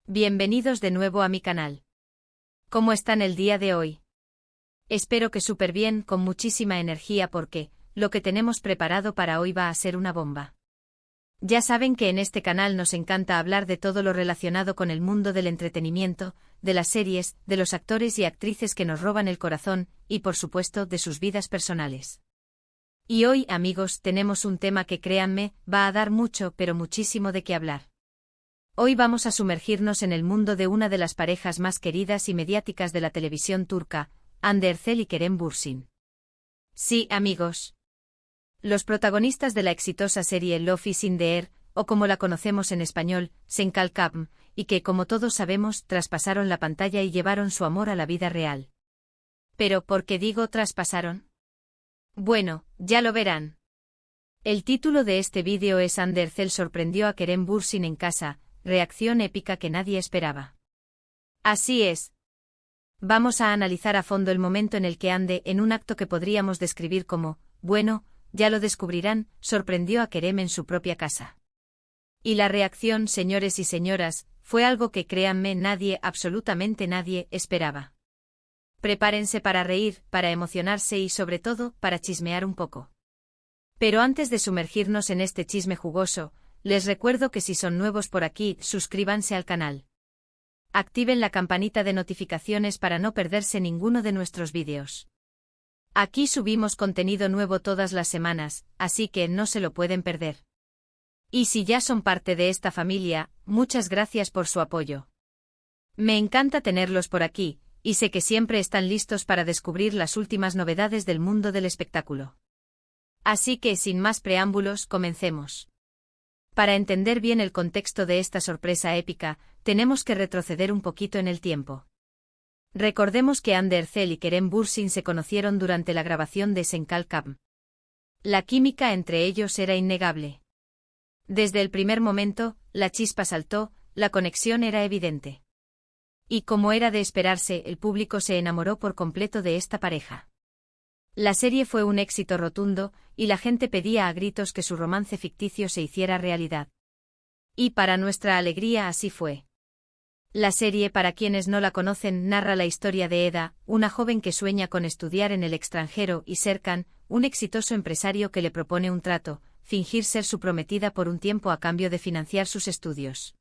Bienvenidos de nuevo a mi canal. ¿Cómo están el día de hoy? Espero que súper bien, con muchísima energía porque lo que tenemos preparado para hoy va a ser una bomba. Ya saben que en este canal nos encanta hablar de todo lo relacionado con el mundo del entretenimiento, de las series, de los actores y actrices que nos roban el corazón, y por supuesto de sus vidas personales. Y hoy, amigos, tenemos un tema que créanme, va a dar mucho pero muchísimo de qué hablar. Hoy vamos a sumergirnos en el mundo de una de las parejas más queridas y mediáticas de la televisión turca, Hande Erçel y Kerem Bürsin. Sí, amigos. Los protagonistas de la exitosa serie Love is in the Air, o como la conocemos en español, Senkalkam, y que, como todos sabemos, traspasaron la pantalla y llevaron su amor a la vida real. Pero, ¿por qué digo traspasaron? Bueno, ya lo verán. El título de este vídeo es Hande Erçel sorprendió a Kerem Bürsin en casa. Reacción épica que nadie esperaba. Así es. Vamos a analizar a fondo el momento en el que Hande, en un acto que podríamos describir como, bueno, ya lo descubrirán, sorprendió a Kerem en su propia casa. Y la reacción, señores y señoras, fue algo que créanme nadie, absolutamente nadie, esperaba. Prepárense para reír, para emocionarse y sobre todo, para chismear un poco. Pero antes de sumergirnos en este chisme jugoso, les recuerdo que si son nuevos por aquí, suscríbanse al canal. Activen la campanita de notificaciones para no perderse ninguno de nuestros vídeos. Aquí subimos contenido nuevo todas las semanas, así que no se lo pueden perder. Y si ya son parte de esta familia, muchas gracias por su apoyo. Me encanta tenerlos por aquí, y sé que siempre están listos para descubrir las últimas novedades del mundo del espectáculo. Así que sin más preámbulos, comencemos. Para entender bien el contexto de esta sorpresa épica, tenemos que retroceder un poquito en el tiempo. Recordemos que Hande Erçel y Kerem Bürsin se conocieron durante la grabación de Senkalkam. La química entre ellos era innegable. Desde el primer momento, la chispa saltó, la conexión era evidente. Y como era de esperarse, el público se enamoró por completo de esta pareja. La serie fue un éxito rotundo, y la gente pedía a gritos que su romance ficticio se hiciera realidad. Y para nuestra alegría así fue. La serie, para quienes no la conocen, narra la historia de Eda, una joven que sueña con estudiar en el extranjero, y Serkan, un exitoso empresario que le propone un trato, fingir ser su prometida por un tiempo a cambio de financiar sus estudios.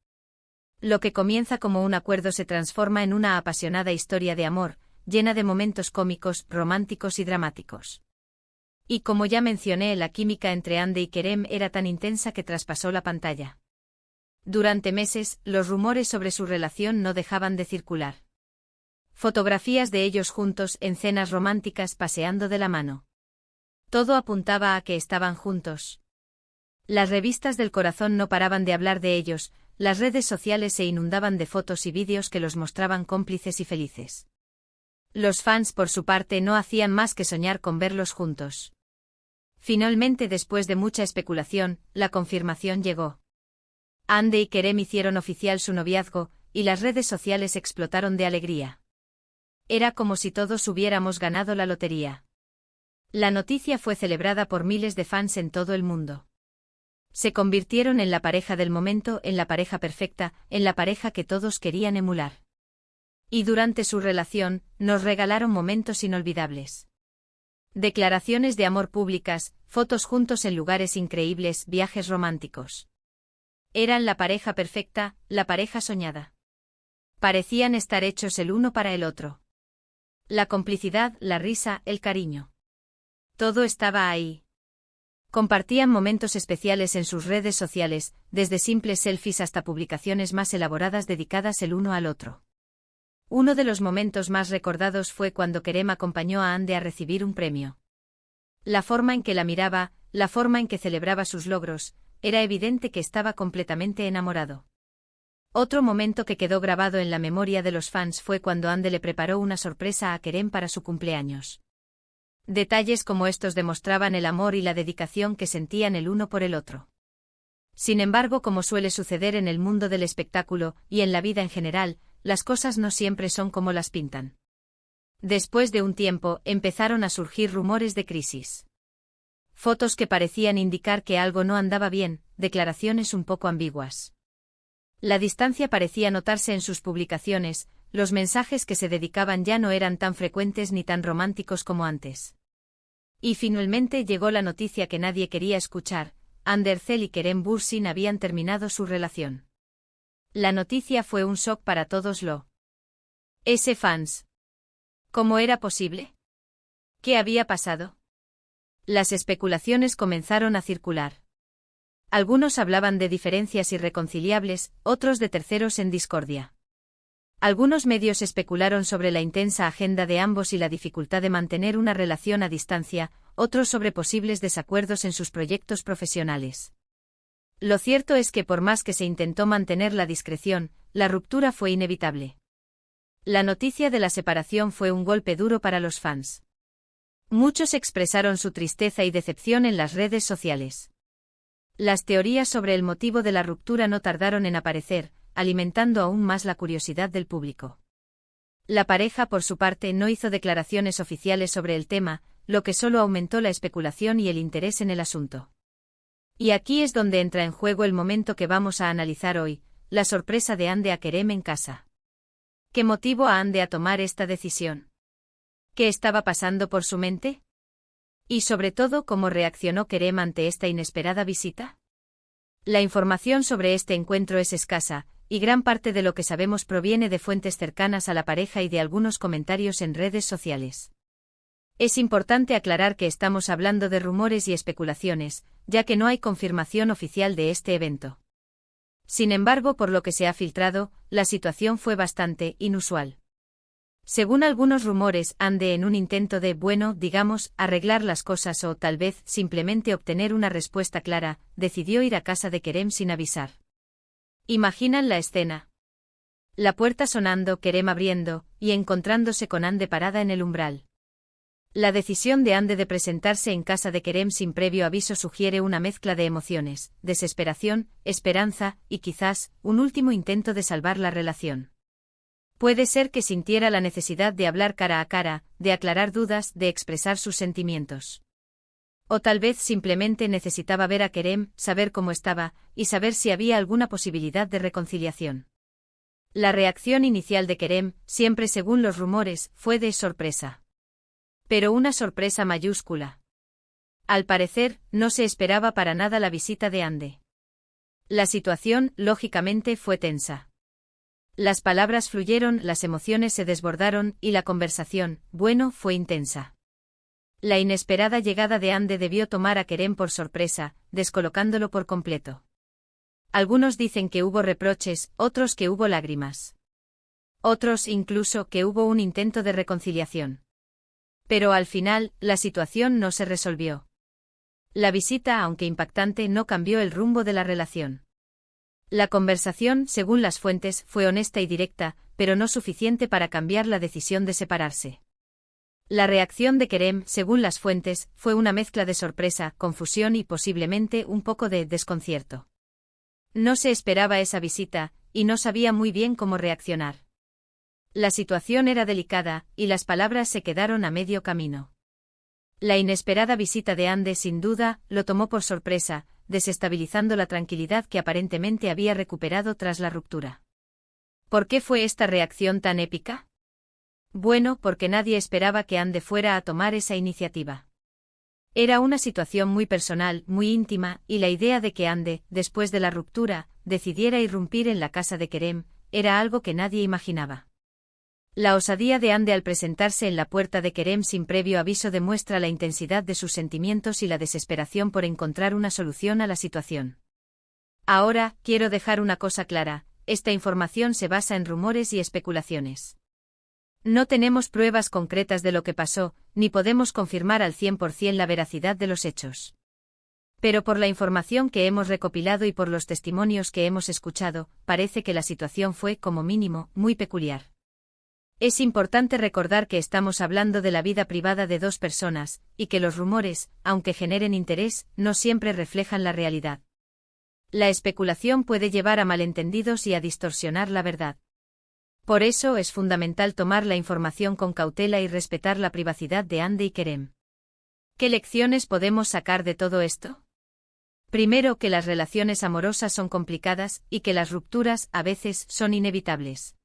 Lo que comienza como un acuerdo se transforma en una apasionada historia de amor, llena de momentos cómicos, románticos y dramáticos. Y como ya mencioné, la química entre Hande y Kerem era tan intensa que traspasó la pantalla. Durante meses, los rumores sobre su relación no dejaban de circular. Fotografías de ellos juntos en cenas románticas paseando de la mano. Todo apuntaba a que estaban juntos. Las revistas del corazón no paraban de hablar de ellos, las redes sociales se inundaban de fotos y vídeos que los mostraban cómplices y felices. Los fans, por su parte, no hacían más que soñar con verlos juntos. Finalmente, después de mucha especulación, la confirmación llegó. Hande y Kerem hicieron oficial su noviazgo, y las redes sociales explotaron de alegría. Era como si todos hubiéramos ganado la lotería. La noticia fue celebrada por miles de fans en todo el mundo. Se convirtieron en la pareja del momento, en la pareja perfecta, en la pareja que todos querían emular. Y durante su relación, nos regalaron momentos inolvidables. Declaraciones de amor públicas, fotos juntos en lugares increíbles, viajes románticos. Eran la pareja perfecta, la pareja soñada. Parecían estar hechos el uno para el otro. La complicidad, la risa, el cariño. Todo estaba ahí. Compartían momentos especiales en sus redes sociales, desde simples selfies hasta publicaciones más elaboradas dedicadas el uno al otro. Uno de los momentos más recordados fue cuando Kerem acompañó a Hande a recibir un premio. La forma en que la miraba, la forma en que celebraba sus logros, era evidente que estaba completamente enamorado. Otro momento que quedó grabado en la memoria de los fans fue cuando Hande le preparó una sorpresa a Kerem para su cumpleaños. Detalles como estos demostraban el amor y la dedicación que sentían el uno por el otro. Sin embargo, como suele suceder en el mundo del espectáculo, y en la vida en general, las cosas no siempre son como las pintan. Después de un tiempo, empezaron a surgir rumores de crisis. Fotos que parecían indicar que algo no andaba bien, declaraciones un poco ambiguas. La distancia parecía notarse en sus publicaciones, los mensajes que se dedicaban ya no eran tan frecuentes ni tan románticos como antes. Y finalmente llegó la noticia que nadie quería escuchar: Andercel y Kerem Bürsin habían terminado su relación. La noticia fue un shock para todos los fans. ¿Cómo era posible? ¿Qué había pasado? Las especulaciones comenzaron a circular. Algunos hablaban de diferencias irreconciliables, otros de terceros en discordia. Algunos medios especularon sobre la intensa agenda de ambos y la dificultad de mantener una relación a distancia, otros sobre posibles desacuerdos en sus proyectos profesionales. Lo cierto es que por más que se intentó mantener la discreción, la ruptura fue inevitable. La noticia de la separación fue un golpe duro para los fans. Muchos expresaron su tristeza y decepción en las redes sociales. Las teorías sobre el motivo de la ruptura no tardaron en aparecer, alimentando aún más la curiosidad del público. La pareja, por su parte, no hizo declaraciones oficiales sobre el tema, lo que solo aumentó la especulación y el interés en el asunto. Y aquí es donde entra en juego el momento que vamos a analizar hoy: la sorpresa de Hande a Kerem en casa. ¿Qué motivó a Hande a tomar esta decisión? ¿Qué estaba pasando por su mente? Y sobre todo, ¿cómo reaccionó Kerem ante esta inesperada visita? La información sobre este encuentro es escasa, y gran parte de lo que sabemos proviene de fuentes cercanas a la pareja y de algunos comentarios en redes sociales. Es importante aclarar que estamos hablando de rumores y especulaciones, ya que no hay confirmación oficial de este evento. Sin embargo, por lo que se ha filtrado, la situación fue bastante inusual. Según algunos rumores, Hande, en un intento de, digamos, arreglar las cosas o tal vez simplemente obtener una respuesta clara, decidió ir a casa de Kerem sin avisar. ¿Imaginan la escena? La puerta sonando, Kerem abriendo, y encontrándose con Hande parada en el umbral. La decisión de Hande de presentarse en casa de Kerem sin previo aviso sugiere una mezcla de emociones: desesperación, esperanza, y quizás, un último intento de salvar la relación. Puede ser que sintiera la necesidad de hablar cara a cara, de aclarar dudas, de expresar sus sentimientos. O tal vez simplemente necesitaba ver a Kerem, saber cómo estaba, y saber si había alguna posibilidad de reconciliación. La reacción inicial de Kerem, siempre según los rumores, fue de sorpresa. Pero una sorpresa mayúscula. Al parecer, no se esperaba para nada la visita de Hande. La situación, lógicamente, fue tensa. Las palabras fluyeron, las emociones se desbordaron, y la conversación, fue intensa. La inesperada llegada de Hande debió tomar a Kerem por sorpresa, descolocándolo por completo. Algunos dicen que hubo reproches, otros que hubo lágrimas. Otros incluso que hubo un intento de reconciliación. Pero al final, la situación no se resolvió. La visita, aunque impactante, no cambió el rumbo de la relación. La conversación, según las fuentes, fue honesta y directa, pero no suficiente para cambiar la decisión de separarse. La reacción de Kerem, según las fuentes, fue una mezcla de sorpresa, confusión y posiblemente un poco de desconcierto. No se esperaba esa visita, y no sabía muy bien cómo reaccionar. La situación era delicada, y las palabras se quedaron a medio camino. La inesperada visita de Hande sin duda lo tomó por sorpresa, desestabilizando la tranquilidad que aparentemente había recuperado tras la ruptura. ¿Por qué fue esta reacción tan épica? Porque nadie esperaba que Hande fuera a tomar esa iniciativa. Era una situación muy personal, muy íntima, y la idea de que Hande, después de la ruptura, decidiera irrumpir en la casa de Kerem, era algo que nadie imaginaba. La osadía de Hande al presentarse en la puerta de Kerem sin previo aviso demuestra la intensidad de sus sentimientos y la desesperación por encontrar una solución a la situación. Ahora, quiero dejar una cosa clara: esta información se basa en rumores y especulaciones. No tenemos pruebas concretas de lo que pasó, ni podemos confirmar al 100% la veracidad de los hechos. Pero por la información que hemos recopilado y por los testimonios que hemos escuchado, parece que la situación fue, como mínimo, muy peculiar. Es importante recordar que estamos hablando de la vida privada de dos personas, y que los rumores, aunque generen interés, no siempre reflejan la realidad. La especulación puede llevar a malentendidos y a distorsionar la verdad. Por eso es fundamental tomar la información con cautela y respetar la privacidad de Hande y Kerem. ¿Qué lecciones podemos sacar de todo esto? Primero, que las relaciones amorosas son complicadas y que las rupturas, a veces, son inevitables.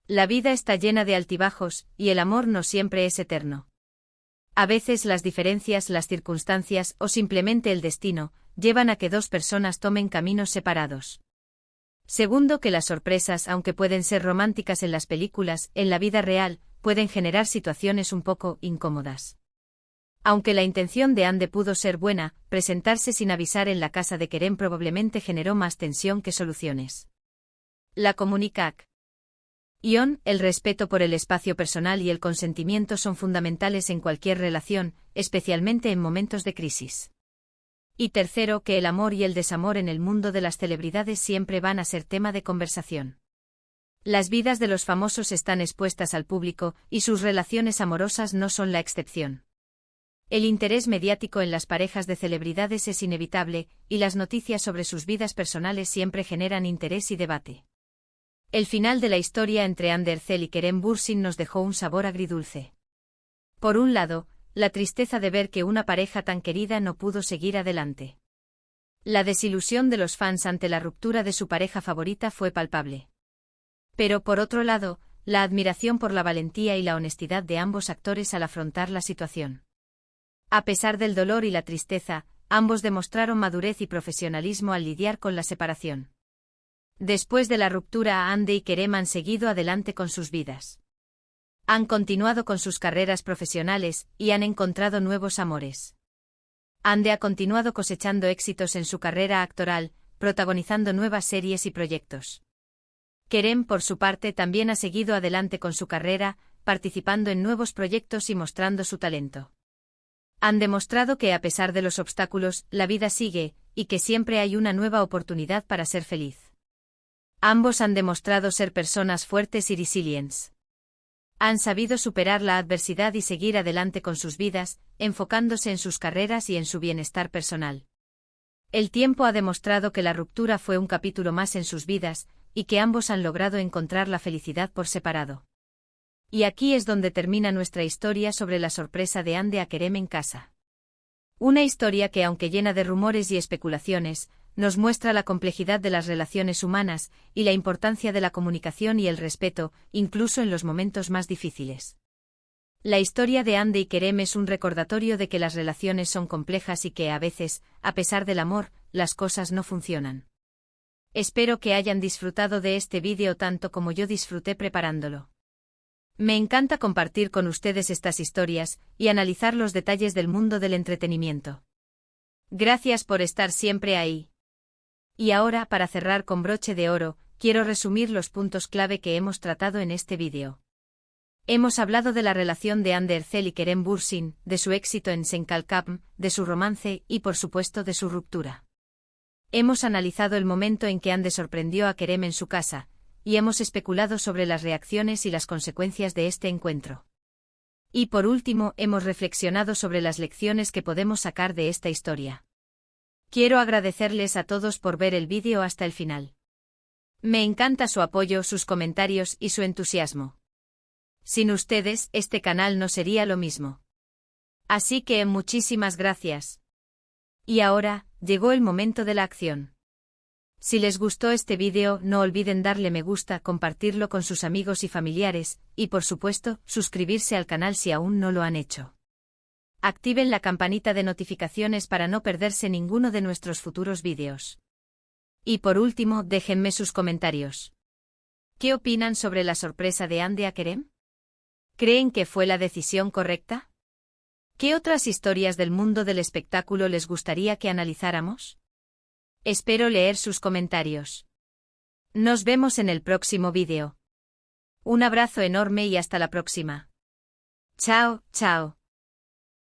La vida está llena de altibajos, y el amor no siempre es eterno. A veces las diferencias, las circunstancias o simplemente el destino, llevan a que dos personas tomen caminos separados. Segundo, que las sorpresas, aunque pueden ser románticas en las películas, en la vida real, pueden generar situaciones un poco incómodas. Aunque la intención de Ande pudo ser buena, presentarse sin avisar en la casa de Kerem probablemente generó más tensión que soluciones. La comunicación. El respeto por el espacio personal y el consentimiento son fundamentales en cualquier relación, especialmente en momentos de crisis. Y tercero, que el amor y el desamor en el mundo de las celebridades siempre van a ser tema de conversación. Las vidas de los famosos están expuestas al público, y sus relaciones amorosas no son la excepción. El interés mediático en las parejas de celebridades es inevitable, y las noticias sobre sus vidas personales siempre generan interés y debate. El final de la historia entre Hande Erçel y Kerem Bürsin nos dejó un sabor agridulce. Por un lado, la tristeza de ver que una pareja tan querida no pudo seguir adelante. La desilusión de los fans ante la ruptura de su pareja favorita fue palpable. Pero por otro lado, la admiración por la valentía y la honestidad de ambos actores al afrontar la situación. A pesar del dolor y la tristeza, ambos demostraron madurez y profesionalismo al lidiar con la separación. Después de la ruptura, Hande y Kerem han seguido adelante con sus vidas. Han continuado con sus carreras profesionales y han encontrado nuevos amores. Hande ha continuado cosechando éxitos en su carrera actoral, protagonizando nuevas series y proyectos. Kerem, por su parte, también ha seguido adelante con su carrera, participando en nuevos proyectos y mostrando su talento. Han demostrado que a pesar de los obstáculos, la vida sigue, y que siempre hay una nueva oportunidad para ser feliz. Ambos han demostrado ser personas fuertes y resilientes. Han sabido superar la adversidad y seguir adelante con sus vidas, enfocándose en sus carreras y en su bienestar personal. El tiempo ha demostrado que la ruptura fue un capítulo más en sus vidas, y que ambos han logrado encontrar la felicidad por separado. Y aquí es donde termina nuestra historia sobre la sorpresa de Hande a Kerem en casa. Una historia que, aunque llena de rumores y especulaciones, nos muestra la complejidad de las relaciones humanas y la importancia de la comunicación y el respeto, incluso en los momentos más difíciles. La historia de Hande y Kerem es un recordatorio de que las relaciones son complejas y que a veces, a pesar del amor, las cosas no funcionan. Espero que hayan disfrutado de este vídeo tanto como yo disfruté preparándolo. Me encanta compartir con ustedes estas historias y analizar los detalles del mundo del entretenimiento. Gracias por estar siempre ahí. Y ahora, para cerrar con broche de oro, quiero resumir los puntos clave que hemos tratado en este vídeo. Hemos hablado de la relación de Hande Erçel y Kerem Bürsin, de su éxito en Sen Kalkam, de su romance y, por supuesto, de su ruptura. Hemos analizado el momento en que Hande sorprendió a Kerem en su casa, y hemos especulado sobre las reacciones y las consecuencias de este encuentro. Y por último, hemos reflexionado sobre las lecciones que podemos sacar de esta historia. Quiero agradecerles a todos por ver el vídeo hasta el final. Me encanta su apoyo, sus comentarios y su entusiasmo. Sin ustedes, este canal no sería lo mismo. Así que muchísimas gracias. Y ahora, llegó el momento de la acción. Si les gustó este vídeo, no olviden darle me gusta, compartirlo con sus amigos y familiares, y por supuesto, suscribirse al canal si aún no lo han hecho. Activen la campanita de notificaciones para no perderse ninguno de nuestros futuros vídeos. Y por último, déjenme sus comentarios. ¿Qué opinan sobre la sorpresa de Hande a Kerem? ¿Creen que fue la decisión correcta? ¿Qué otras historias del mundo del espectáculo les gustaría que analizáramos? Espero leer sus comentarios. Nos vemos en el próximo vídeo. Un abrazo enorme y hasta la próxima. Chao, chao.